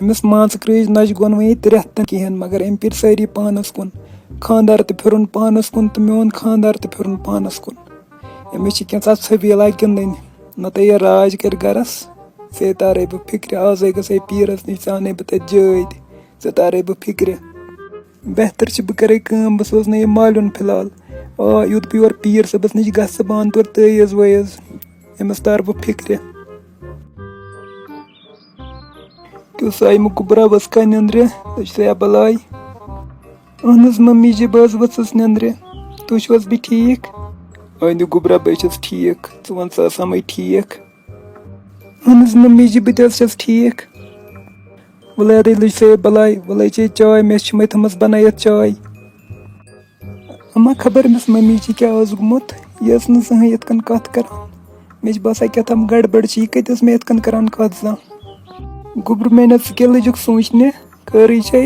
अमिस मान क्रेज नच गोन वो 3 रेत कहें मगर अम फिर सारी पानस कुन खानदार फिरुन पानस कुन तो मोन खानदार फिरुन पानस कुन अमिस क्या छबीला गिंदन नत ये राज कर गरस से तारे बह फिक्र आज गई पीरस नश चे बह तथ जाद से तारे बह फिक्र बेहतर बह करे बह सोज ये मालिन फिलहाल युत बह योर पीर सबस नश गस बह अन तोर तईज वईज अमिस तार बह फिक्र तुस आई गुबरा बस का नंद्रे तुझे बलाई अहन मम्मी जी बस वसस नंद्रे तुस भी ठीक अन गुबरा बस ठीक च वन सा समय ठीक अहन मम्मी जी बस ठीक वल लुज से बलाई वल चे चाय मे मे थमस बन चाय अम्मा खबर अमिस मम्मी जी क्या गुमुत यह जहें ये कत कर मे बसा क्या तम गड़बड़ यह कतस मे ये करान कत जा गुब्र मे न क्या लजुक सोचने खरी चे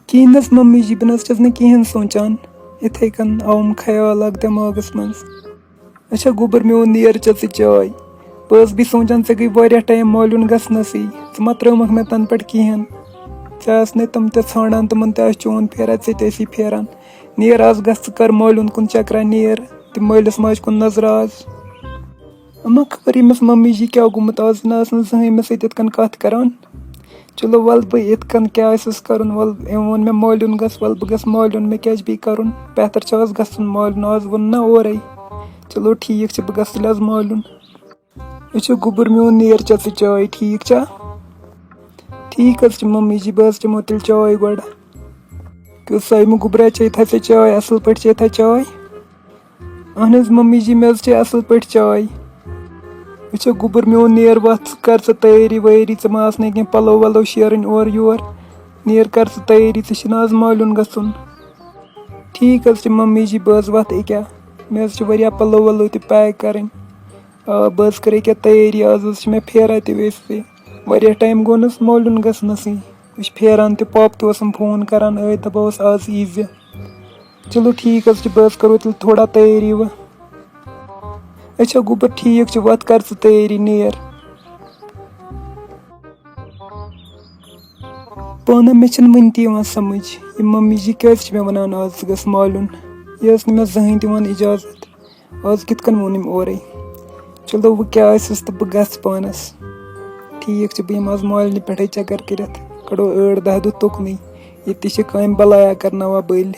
कहें मम्मी जी बह न कहें सोचान इथे कन आम ख्याल दिमागस मज अच्छा गुब्र मे नेर चे चाय बस भी सोचान ऐ गई वारिया टाइम मालून गसनसी मा त्रुमक मे तन पे कहें ऐस न तम ान तमन चोन फेरा ऐसी फेरान नेर आज गस कर मालून कुन चक्रा नेर तम मालिस माज कुन नजर आज अम्मा खबर अमिस मम्मी जी क्या गुमुत आज न जहें मे सत कत करान चलो वल बह इतकन क्या कर वल वो मे मालून गस वल बह गस मालून मे क्या बी कर बेहतर आज गसन मालून आज वो ना और चलो ठीक बह गस आज मालून अच्छा गुब्र मे नेर चे चाय ठीक चा ठीक मम्मी जी बस चमो तेल चाय गो तुस गुब्रा चेत चाय असल पे चेत चाय अहन मम्मी जी मे चे असल पे चाय अच्छा गुब्र मे नेर वत कर तैयारी वैयारी मा कह पलो वलो शेरन और योर नेर कर तैयारी आज मालून गसन ठीक मम्मी जी बस वत क्या मे वारिया पलो वलो पैक कर बस कर क्या तैयारी आज मे फेरा वैसे वारिया टाइम गो नस मालून गसनसी वह फेरान पाप तम फोन करान दपास आज यीज चलो ठीक बस करो तेल थोड़ा तैयारी व अच्छा गुब्र ठीक वत कर तैयारी नेर पाना मे वन तन समझ ये मम्मी जी क्या मे वन आज गस मालून यह मे जहें दिवान इजाजत आज कित वोनम और चलो वह क्या तो बह गस पानस ठीक बह आज मालिन पे चक्कर कर कड़ो 8-10 तुकन ये काम बलाया करना बल